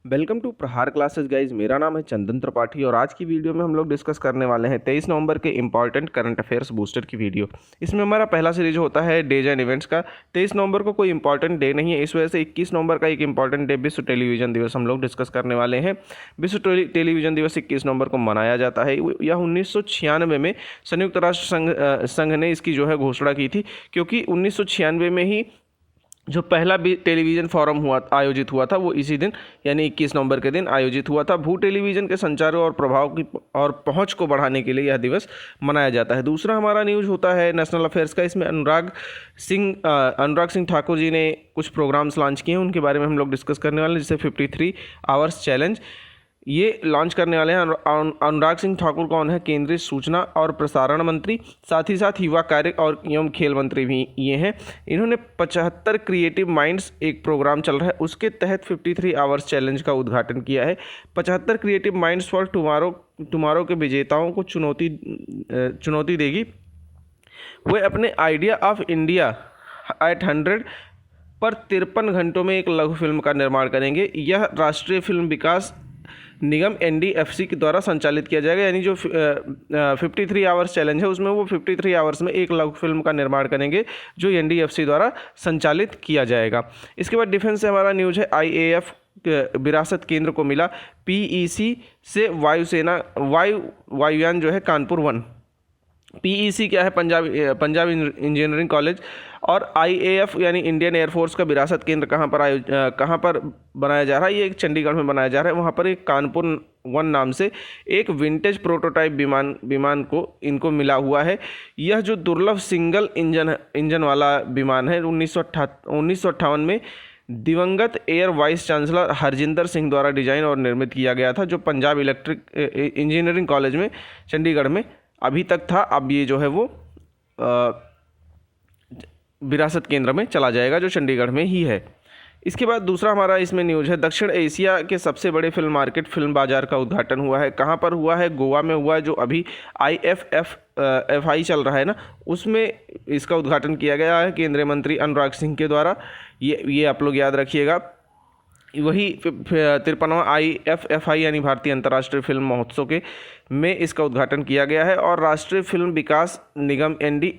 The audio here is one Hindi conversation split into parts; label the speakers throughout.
Speaker 1: वेलकम टू प्रहार क्लासेस गाइज। मेरा नाम है चंदन त्रिपाठी और आज की वीडियो में हम लोग डिस्कस करने वाले हैं 23 नवंबर के इंपॉर्टेंट करंट अफेयर्स बूस्टर की वीडियो। इसमें हमारा पहला सीरीज होता है डेज एंड इवेंट्स का। 23 नवंबर को कोई इंपॉर्टेंट डे नहीं है, इस वजह से 21 नवंबर का एक इंपॉर्टेंट डे विश्व टेलीविजन दिवस हम लोग डिस्कस करने वाले हैं। विश्व टेलीविजन दिवस 21 नवंबर को मनाया जाता है। यह 1996 में संयुक्त राष्ट्र संघ ने इसकी जो है घोषणा की थी, क्योंकि 1996 में ही जो पहला भी टेलीविज़न फोरम आयोजित हुआ था वो इसी दिन यानी 21 नवंबर के दिन आयोजित हुआ था। भू टेलीविज़न के संचार और प्रभाव की और पहुंच को बढ़ाने के लिए यह दिवस मनाया जाता है। दूसरा हमारा न्यूज़ होता है नेशनल अफेयर्स का। इसमें अनुराग सिंह ठाकुर जी ने कुछ प्रोग्राम्स लॉन्च किए हैं, उनके बारे में हम लोग डिस्कस करने वाले हैं, जैसे 53 आवर्स चैलेंज ये लॉन्च करने वाले हैं। अनुराग सिंह ठाकुर कौन है? केंद्रीय सूचना और प्रसारण मंत्री, साथ ही साथ युवा कार्य और एवं खेल मंत्री भी ये हैं। इन्होंने 75 क्रिएटिव माइंड्स एक प्रोग्राम चल रहा है, उसके तहत 53 आवर्स चैलेंज का उद्घाटन किया है। 75 क्रिएटिव माइंड्स फॉर टुमारो के विजेताओं को चुनौती देगी। वे अपने आइडिया ऑफ इंडिया एट 100 पर 53 घंटों में एक लघु फिल्म का निर्माण करेंगे। यह राष्ट्रीय फिल्म विकास निगम NDFC के द्वारा संचालित किया जाएगा, यानी जो 53 आवर्स चैलेंज है उसमें वो 53 आवर्स में एक लघु फिल्म का निर्माण करेंगे जो NDFC द्वारा संचालित किया जाएगा। इसके बाद डिफेंस से हमारा न्यूज़ है IAF विरासत केंद्र को मिला। PEC से वायुयान जो है कानपुर 1। PEC क्या है? Punjab engineering college. और IAF यानी इंडियन एयरफोर्स का विरासत केंद्र कहाँ पर बनाया जा रहा है? ये एक चंडीगढ़ में बनाया जा रहा है। वहाँ पर एक कानपुर 1 नाम से एक विंटेज प्रोटोटाइप विमान को इनको मिला हुआ है। यह जो दुर्लभ सिंगल इंजन वाला विमान है 1958 में दिवंगत air vice chancellor Harjinder Singh द्वारा डिजाइन और निर्मित किया गया था, जो पंजाब इलेक्ट्रिक इंजीनियरिंग कॉलेज में चंडीगढ़ में अभी तक था। अब ये जो है वो विरासत केंद्र में चला जाएगा जो चंडीगढ़ में ही है। इसके बाद दूसरा हमारा इसमें न्यूज़ है दक्षिण एशिया के सबसे बड़े फिल्म मार्केट फिल्म बाजार का उद्घाटन हुआ है। कहाँ पर हुआ है? गोवा में हुआ है, जो अभी IFFI चल रहा है ना, उसमें इसका उद्घाटन किया गया है केंद्रीय मंत्री अनुराग सिंह के द्वारा। ये आप लोग याद रखिएगा। वही 53वां IFFI यानी भारतीय अंतर्राष्ट्रीय फिल्म महोत्सव के में इसका उद्घाटन किया गया है और राष्ट्रीय फिल्म विकास निगम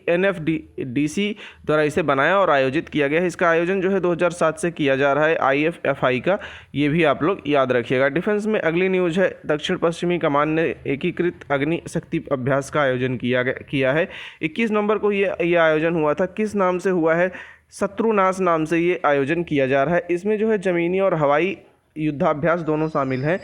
Speaker 1: NFDC द्वारा इसे बनाया और आयोजित किया गया है। इसका आयोजन जो है 2007 से किया जा रहा है IFFI का, ये भी आप लोग याद रखिएगा। डिफेंस में अगली न्यूज़ है दक्षिण पश्चिमी कमान ने एकीकृत अग्नि शक्ति अभ्यास का आयोजन किया है। 21 नवंबर को ये आयोजन हुआ था। किस नाम से हुआ है? शत्रुनाश नाम से ये आयोजन किया जा रहा है। इसमें जो है ज़मीनी और हवाई युद्धाभ्यास दोनों शामिल हैं।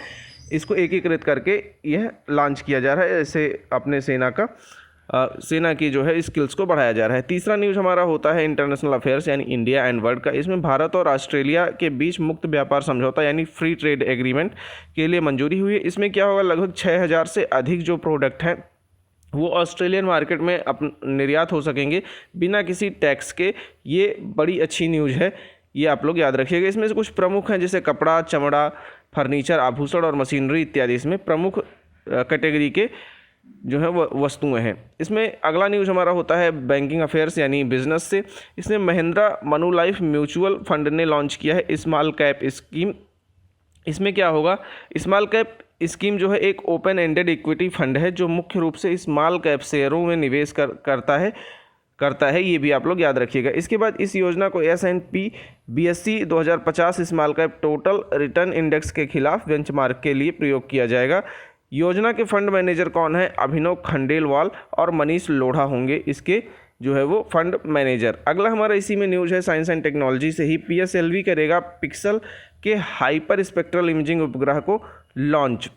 Speaker 1: इसको एकीकृत करके यह लॉन्च किया जा रहा है, ऐसे अपने सेना की जो है स्किल्स को बढ़ाया जा रहा है। तीसरा न्यूज़ हमारा होता है इंटरनेशनल अफेयर्स यानी इंडिया एंड वर्ल्ड का। इसमें भारत और ऑस्ट्रेलिया के बीच मुक्त व्यापार समझौता यानी फ्री ट्रेड एग्रीमेंट के लिए मंजूरी हुई है। इसमें क्या होगा? लगभग 6000 से अधिक जो प्रोडक्ट हैं वो ऑस्ट्रेलियन मार्केट में निर्यात हो सकेंगे बिना किसी टैक्स के। ये बड़ी अच्छी न्यूज़ है, ये आप लोग याद रखिएगा। इसमें से कुछ प्रमुख हैं, जैसे कपड़ा, चमड़ा, फर्नीचर, आभूषण और मशीनरी इत्यादि इसमें प्रमुख कैटेगरी के जो है वो वस्तुएं हैं। इसमें अगला न्यूज़ हमारा होता है बैंकिंग अफेयर्स यानी बिजनेस से। इसमें महिंद्रा मनुलाइफ म्यूचुअल फंड ने लॉन्च किया है स्मॉल कैप स्कीम। इसमें क्या होगा? स्मॉल कैप स्कीम जो है एक ओपन एंडेड इक्विटी फंड है जो मुख्य रूप से स्मॉल कैप शेयरों में निवेश करता है। ये भी आप लोग याद रखिएगा। इसके बाद इस योजना को S&P BSE 2050 small cap total return index के खिलाफ बेंचमार्क के लिए प्रयोग किया जाएगा। योजना के फंड मैनेजर कौन है? अभिनव खंडेलवाल और मनीष लोढ़ा होंगे इसके जो है वो फंड मैनेजर। अगला हमारा इसी में न्यूज़ है साइंस एंड टेक्नोलॉजी से ही। PSLV करेगा पिक्सल के हाइपर स्पेक्ट्रल इमेजिंग उपग्रह को लॉन्च।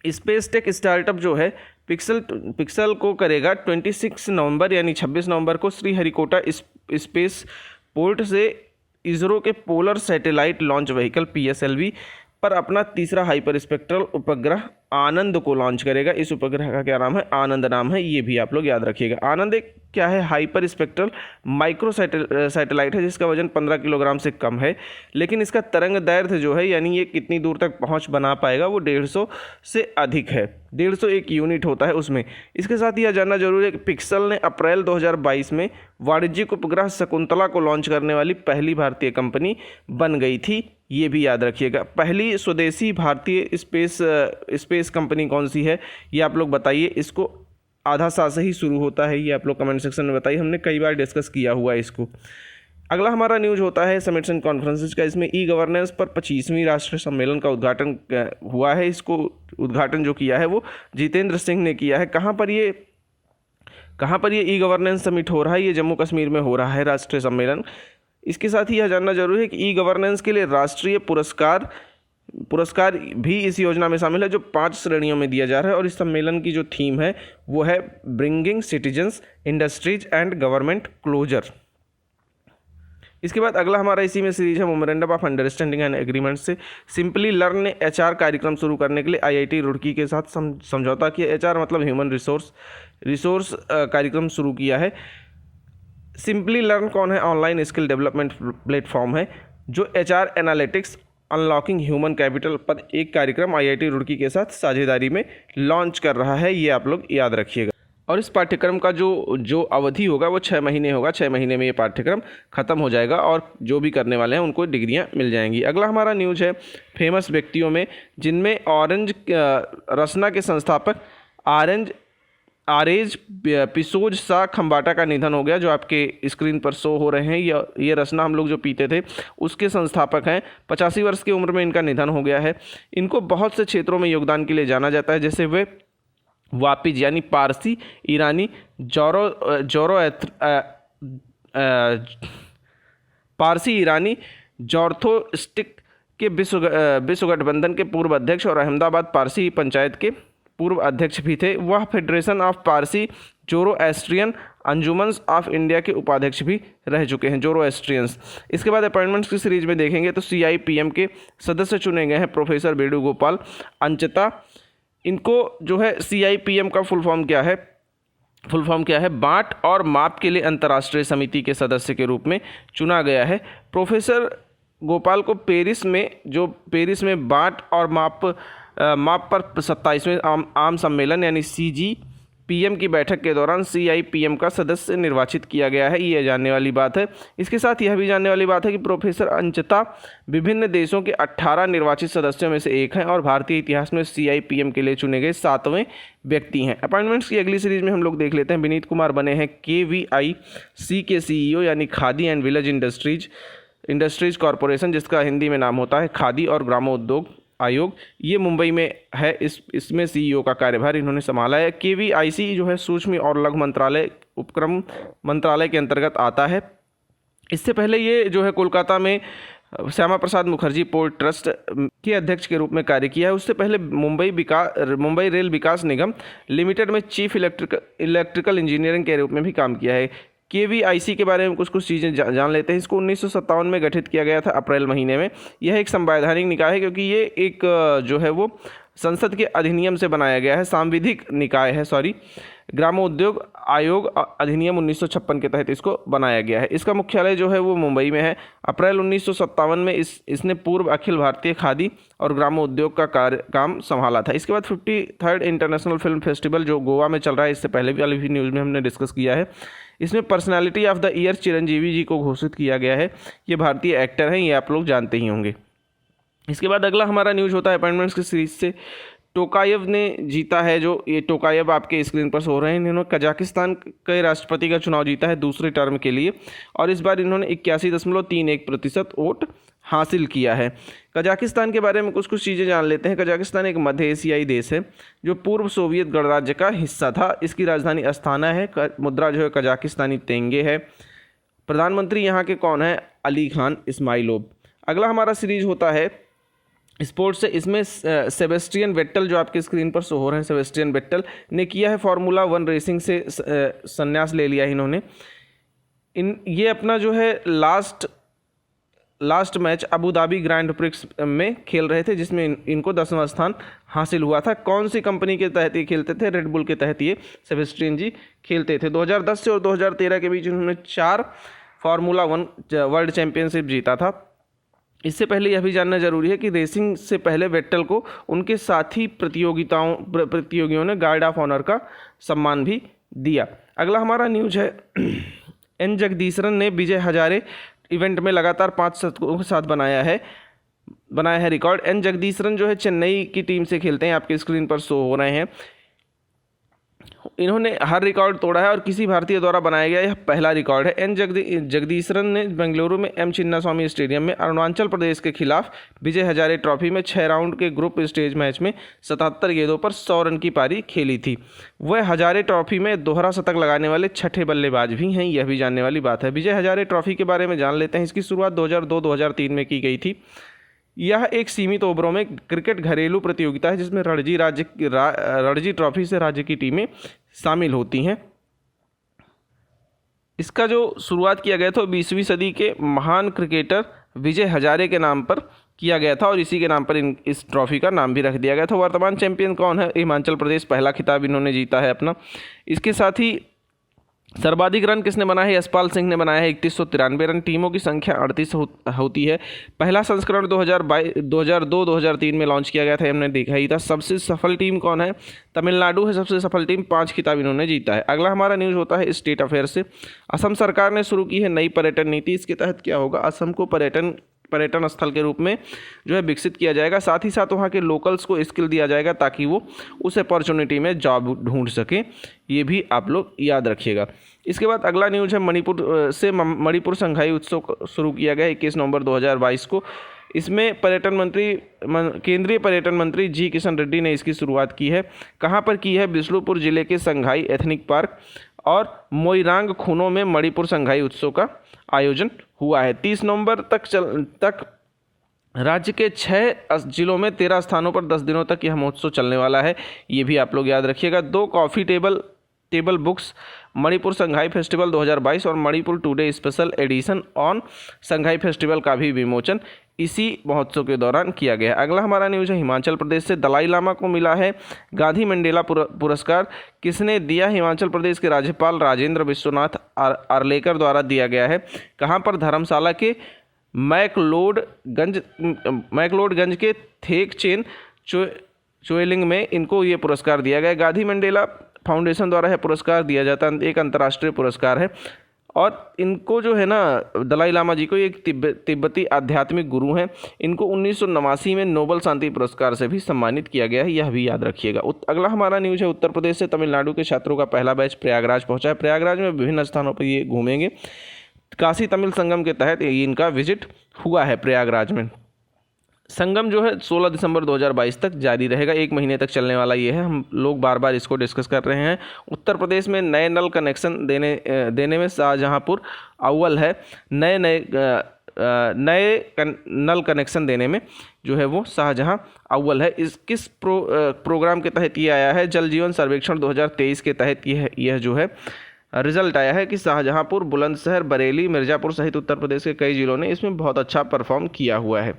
Speaker 1: स्पेस टेक स्टार्टअप जो है पिक्सल को करेगा 26 नवंबर यानी 26 नवंबर को श्रीहरिकोटा स्पेस पोर्ट से इसरो के polar satellite launch vehicle PSLV पर अपना तीसरा हाइपर स्पेक्ट्रल उपग्रह आनंद को लॉन्च करेगा। इस उपग्रह का क्या नाम है? आनंद नाम है, ये भी आप लोग याद रखिएगा। आनंद एक क्या है? हाइपर स्पेक्ट्रल माइक्रो सैटेलाइट है जिसका वजन 15 किलोग्राम से कम है, लेकिन इसका तरंग दैर्ध्य जो है यानी ये कितनी दूर तक पहुंच बना पाएगा वो 150 से अधिक है। 150 एक यूनिट होता है उसमें। इसके साथ यह जानना जरूरी है कि पिक्सल ने अप्रैल 2022 में वाणिज्यिक उपग्रह शकुंतला को लॉन्च करने वाली पहली भारतीय कंपनी बन गई थी। ये भी याद रखिएगा। पहली स्वदेशी भारतीय स्पेस कंपनी कौन सी है, ये आप लोग बताइए। इसको आधा सा से ही शुरू होता है, ये आप लोग कमेंट सेक्शन में बताइए, हमने कई बार डिस्कस किया हुआ है इसको। अगला हमारा न्यूज होता है समिट्स एंड कॉन्फ्रेंसेस का। इसमें ई गवर्नेंस पर 25वीं राष्ट्रीय सम्मेलन का उद्घाटन हुआ है। इसको उद्घाटन जो किया है वो जितेंद्र सिंह ने किया है। कहाँ पर ये ई गवर्नेंस समिट हो रहा है, ये जम्मू कश्मीर में हो रहा है राष्ट्रीय सम्मेलन। इसके साथ ही यह जानना जरूरी है कि ई गवर्नेंस के लिए राष्ट्रीय पुरस्कार भी इस योजना में शामिल है, जो 5 श्रेणियों में दिया जा रहा है। और इस सम्मेलन की जो थीम है वो है bringing citizens, industries and government closer. इसके बाद अगला हमारा इसी में सीरीज है memorandum of understanding and agreement से सिंपली लर्न ने एचआर कार्यक्रम शुरू करने के लिए आईआईटी रुड़की के साथ समझौता किया। एचआर मतलब ह्यूमन रिसोर्स कार्यक्रम शुरू किया है। सिंपली लर्न कौन है? ऑनलाइन स्किल डेवलपमेंट प्लेटफॉर्म है जो HR analytics unlocking human capital पर एक कार्यक्रम आईआईटी रुड़की के साथ साझेदारी में लॉन्च कर रहा है। ये आप लोग याद रखिएगा। और इस पाठ्यक्रम का जो अवधि होगा वो 6 महीने होगा। 6 महीने में ये पाठ्यक्रम खत्म हो जाएगा और जो भी करने वाले हैं उनको डिग्रियां मिल जाएंगी। अगला हमारा न्यूज है फेमस व्यक्तियों में, जिनमें ऑरेंज रसना के संस्थापक आरेज पिसोज शाह खम्बाटा का निधन हो गया, जो आपके स्क्रीन पर शो हो रहे हैं। ये रसना हम लोग जो पीते थे उसके संस्थापक हैं। 85 वर्ष की उम्र में इनका निधन हो गया है। इनको बहुत से क्षेत्रों में योगदान के लिए जाना जाता है, जैसे वे वापिज यानी पारसी ईरानी पारसी ईरानी जॉर्थोस्टिक के विश्व गठबंधन के पूर्व अध्यक्ष और अहमदाबाद पारसी पंचायत के पूर्व अध्यक्ष भी थे। वह federation of Parsi Zoroastrian Anjumans of India के उपाध्यक्ष भी रह चुके हैं, जोरोएस्ट्रियंस। इसके बाद अपॉइंटमेंट्स की सीरीज में देखेंगे तो सीआईपीएम के सदस्य चुने गए हैं प्रोफेसर वेणुगोपाल अंचता। इनको जो है सीआईपीएम का फुल फॉर्म क्या है? बांट और माप के लिए अंतर्राष्ट्रीय समिति के सदस्य के रूप में चुना गया है। प्रोफेसर गोपाल को पेरिस में बांट और माप पर 27वें आम सम्मेलन यानी सीजीपीएम की बैठक के दौरान सीआईपीएम का सदस्य निर्वाचित किया गया है। ये जानने वाली बात है। इसके साथ यह भी जानने वाली बात है कि प्रोफेसर अंचता विभिन्न देशों के 18 निर्वाचित सदस्यों में से एक हैं और भारतीय इतिहास में सीआईपीएम के लिए चुने गए 7वें व्यक्ति हैं। अपॉइंटमेंट्स की अगली सीरीज में हम लोग देख लेते हैं। विनीत कुमार बने हैं केवीआईसी के सीईओ यानी khadi and village industries corporation, जिसका हिंदी में नाम होता है खादी और ग्रामोद्योग आयोग। ये मुंबई में है। इसमें सीईओ का कार्यभार इन्होंने संभाला है। केवीआईसी जो है सूक्ष्म और लघु मंत्रालय उपक्रम मंत्रालय के अंतर्गत आता है। इससे पहले ये जो है कोलकाता में श्यामा प्रसाद मुखर्जी पोर्ट ट्रस्ट के अध्यक्ष के रूप में कार्य किया है। उससे पहले मुंबई रेल विकास निगम लिमिटेड में चीफ इलेक्ट्रिकल इंजीनियरिंग के रूप में भी काम किया है। केवीआईसी के बारे में कुछ चीज़ें जान लेते हैं। इसको 1957 में गठित किया गया था अप्रैल महीने में। यह एक संवैधानिक निकाय है, क्योंकि ये एक जो है वो संसद के अधिनियम से बनाया गया है। सांविधिक निकाय है, ग्रामोद्योग आयोग अधिनियम 1956 के तहत इसको बनाया गया है। इसका मुख्यालय जो है वो मुंबई में है। अप्रैल 1957 में इसने पूर्व अखिल भारतीय खादी और ग्रामोद्योग का काम संभाला था। इसके बाद 53rd इंटरनेशनल फिल्म फेस्टिवल जो गोवा में चल रहा है, इससे पहले वाली भी न्यूज़ में हमने डिस्कस किया है। इसमें personality of the year Chiranjeevi ji को घोषित किया गया है। ये भारतीय एक्टर हैं, ये आप लोग जानते ही होंगे। इसके बाद अगला हमारा न्यूज़ होता है अपॉइंटमेंट्स की सीरीज से। टोकायेव ने जीता है, जो ये टोकायेव आपके स्क्रीन पर हो रहे हैं। इन्होंने कजाकिस्तान के राष्ट्रपति का चुनाव जीता है दूसरे टर्म के लिए, और इस बार इन्होंने 81.31% वोट हासिल किया है। कजाकिस्तान के बारे में कुछ चीज़ें जान लेते हैं। कजाकिस्तान एक मध्य एशियाई देश है जो पूर्व सोवियत गणराज्य का हिस्सा था। इसकी राजधानी अस्थाना है। मुद्रा जो है कजाकिस्तानी तेंगे है। प्रधानमंत्री यहाँ के कौन है? अली खान इस्माइलोव। अगला हमारा सीरीज होता है स्पोर्ट्स से। इसमें सेबेस्टियन वेट्टल जो आपके स्क्रीन पर शो हो रहे हैं, सेबेस्टियन वेट्टल ने किया है फार्मूला 1 रेसिंग से संन्यास ले लिया इन्होंने। ये अपना जो है last match Abu Dhabi grand prix में खेल रहे थे, जिसमें इनको 10वां स्थान हासिल हुआ था। कौन सी कंपनी के तहत ये खेलते थे? रेड बुल के तहत ये सेबेस्टियन जी खेलते थे। 2010 से और 2013 के बीच उन्होंने 4 फार्मूला 1 वर्ल्ड चैंपियनशिप जीता था। इससे पहले यह भी जानना जरूरी है कि रेसिंग से पहले वेट्टल को उनके साथी प्रतियोगियों ने गार्ड ऑफ ऑनर का सम्मान भी दिया। अगला हमारा न्यूज है एन जगदीशरन ने विजय हजारे इवेंट में लगातार 5 शतकों के साथ बनाया है। बनाया है रिकॉर्ड। एन जगदीशरन जो है चेन्नई की टीम से खेलते हैं, आपके स्क्रीन पर शो हो रहे हैं। इन्होंने हर रिकॉर्ड तोड़ा है और किसी भारतीय द्वारा बनाया गया यह पहला रिकॉर्ड है। एन जगदीशरन ने बेंगलुरु में एम चिन्नास्वामी स्टेडियम में अरुणाचल प्रदेश के खिलाफ विजय हजारे ट्रॉफी में 6 राउंड के ग्रुप स्टेज मैच में 77 गेंदों पर 100 रन की पारी खेली थी। वह हजारे ट्रॉफी में दोहरा शतक लगाने वाले छठे बल्लेबाज भी हैं, यह भी जानने वाली बात है। विजय हजारे ट्रॉफी के बारे में जान लेते हैं। इसकी शुरुआत 2002-2003 में की गई थी। यह एक सीमित ओवरों में क्रिकेट घरेलू प्रतियोगिता है जिसमें रणजी ट्रॉफी से राज्य की टीमें शामिल होती हैं। इसका जो शुरुआत किया गया था 20वीं सदी के महान क्रिकेटर विजय हजारे के नाम पर किया गया था और इसी के नाम पर इस ट्रॉफी का नाम भी रख दिया गया था। वर्तमान चैंपियन कौन है? हिमाचल प्रदेश, पहला खिताब इन्होंने जीता है अपना। इसके साथ ही सर्वाधिक रन किसने बनाया है? यशपाल सिंह ने बनाया है 3193 रन। टीमों की संख्या 38 होती है। पहला संस्करण 2002-2003 में लॉन्च किया गया था, हमने देखा ही था। सबसे सफल टीम कौन है? तमिलनाडु है सबसे सफल टीम, 5 खिताब इन्होंने जीता है। अगला हमारा न्यूज़ होता है स्टेट अफेयर से। असम सरकार ने शुरू की है नई पर्यटन नीति। इसके तहत क्या होगा? असम को पर्यटन स्थल के रूप में जो है विकसित किया जाएगा। साथ ही साथ वहाँ के लोकल्स को स्किल दिया जाएगा ताकि वो उस अपॉर्चुनिटी में जॉब ढूंढ सकें। ये भी आप लोग याद रखिएगा। इसके बाद अगला न्यूज़ है मणिपुर संघाई उत्सव शुरू किया गया 21 नवंबर 2022 को। इसमें केंद्रीय पर्यटन मंत्री जी किशन रेड्डी ने इसकी शुरुआत की है। कहाँ पर की है? बिष्णुपुर जिले के संघाई एथनिक पार्क और मोइरांग खूनों में मणिपुर संघाई उत्सव का आयोजन हुआ है। 30 नवंबर तक राज्य के 6 जिलों में 13 स्थानों पर 10 दिनों तक यह महोत्सव चलने वाला है। ये भी आप लोग याद रखिएगा। 2 कॉफ़ी टेबल बुक्स, मणिपुर संघाई फेस्टिवल 2022 और Manipur today special edition on Shanghai festival का भी विमोचन इसी महोत्सव के दौरान किया गया। अगला हमारा न्यूज़ है हिमाचल प्रदेश से। दलाई लामा को मिला है गांधी मंडेला पुरस्कार। किसने दिया? हिमाचल प्रदेश के राज्यपाल राजेंद्र विश्वनाथ आर्लेकर द्वारा दिया गया है। कहाँ पर? धर्मशाला के मैकलोडगंज के थेक चेन चोएलिंग में इनको ये पुरस्कार दिया गया। गांधी मंडेला फाउंडेशन द्वारा यह पुरस्कार दिया जाता है, एक अंतर्राष्ट्रीय पुरस्कार है। और इनको जो है ना, दलाई लामा जी को एक तिब्बती आध्यात्मिक गुरु हैं। इनको 1989 में नोबल शांति पुरस्कार से भी सम्मानित किया गया है, यह भी याद रखिएगा। अगला हमारा न्यूज़ है उत्तर प्रदेश से। तमिलनाडु के छात्रों का पहला बैच प्रयागराज पहुंचा है। प्रयागराज में विभिन्न स्थानों पर ये घूमेंगे। काशी तमिल संगम के तहत इनका विजिट हुआ है प्रयागराज में। संगम जो है 16 दिसंबर 2022 तक जारी रहेगा, 1 महीने तक चलने वाला ये है। हम लोग बार बार इसको डिस्कस कर रहे हैं। उत्तर प्रदेश में नए नल कनेक्शन देने में शाहजहांपुर अव्वल है। नए नल कनेक्शन देने में जो है वो शाहजहां अव्वल है। किस प्रोग्राम के तहत ये आया है? जल जीवन सर्वेक्षण 2023 के तहत यह जो है रिजल्ट आया है कि शाहजहांपुर, बुलंदशहर, बरेली, मिर्ज़ापुर सहित उत्तर प्रदेश के कई जिलों ने इसमें बहुत अच्छा परफॉर्म किया हुआ है।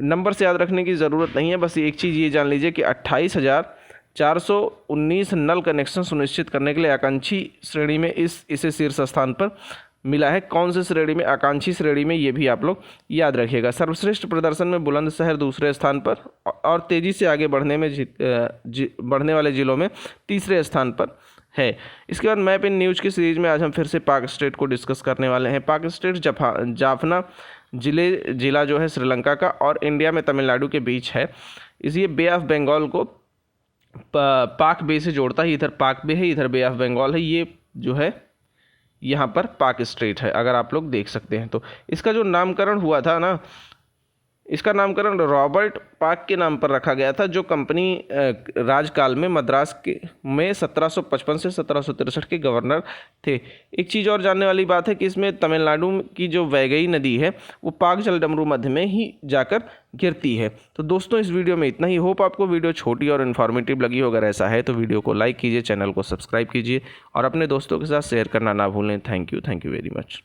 Speaker 1: नंबर से याद रखने की ज़रूरत नहीं है, बस एक चीज़ ये जान लीजिए कि 28,419 नल कनेक्शन सुनिश्चित करने के लिए आकांक्षी श्रेणी में इसे शीर्ष स्थान पर मिला है। कौन से श्रेणी में? आकांक्षी श्रेणी में, ये भी आप लोग याद रखिएगा। सर्वश्रेष्ठ प्रदर्शन में बुलंदशहर दूसरे स्थान पर और तेज़ी से आगे बढ़ने वाले जिलों में तीसरे स्थान पर है। इसके बाद मैप इन न्यूज़ की सीरीज में आज हम फिर से पाक स्टेट को डिस्कस करने वाले हैं। पाक स्टेट जाफना जिला जो है श्रीलंका का और इंडिया में तमिलनाडु के बीच है। ये बे ऑफ बंगाल को पाक बे से जोड़ता है। इधर पाक बे है, इधर बे ऑफ बंगाल है। ये जो है यहाँ पर पाक स्ट्रेट है, अगर आप लोग देख सकते हैं तो। इसका जो नामकरण हुआ था ना, इसका नामकरण रॉबर्ट पाक के नाम पर रखा गया था, जो कंपनी राजकाल में मद्रास में 1755 से 1763 के गवर्नर थे। एक चीज़ और जानने वाली बात है कि इसमें तमिलनाडु की जो वैगई नदी है वो पाक जलडमरू मध्य में ही जाकर गिरती है। तो दोस्तों इस वीडियो में इतना ही। होप आपको वीडियो छोटी और इन्फॉर्मेटिव लगी हो। अगर ऐसा है तो वीडियो को लाइक कीजिए, चैनल को सब्सक्राइब कीजिए और अपने दोस्तों के साथ शेयर करना ना भूलें। Thank you very much.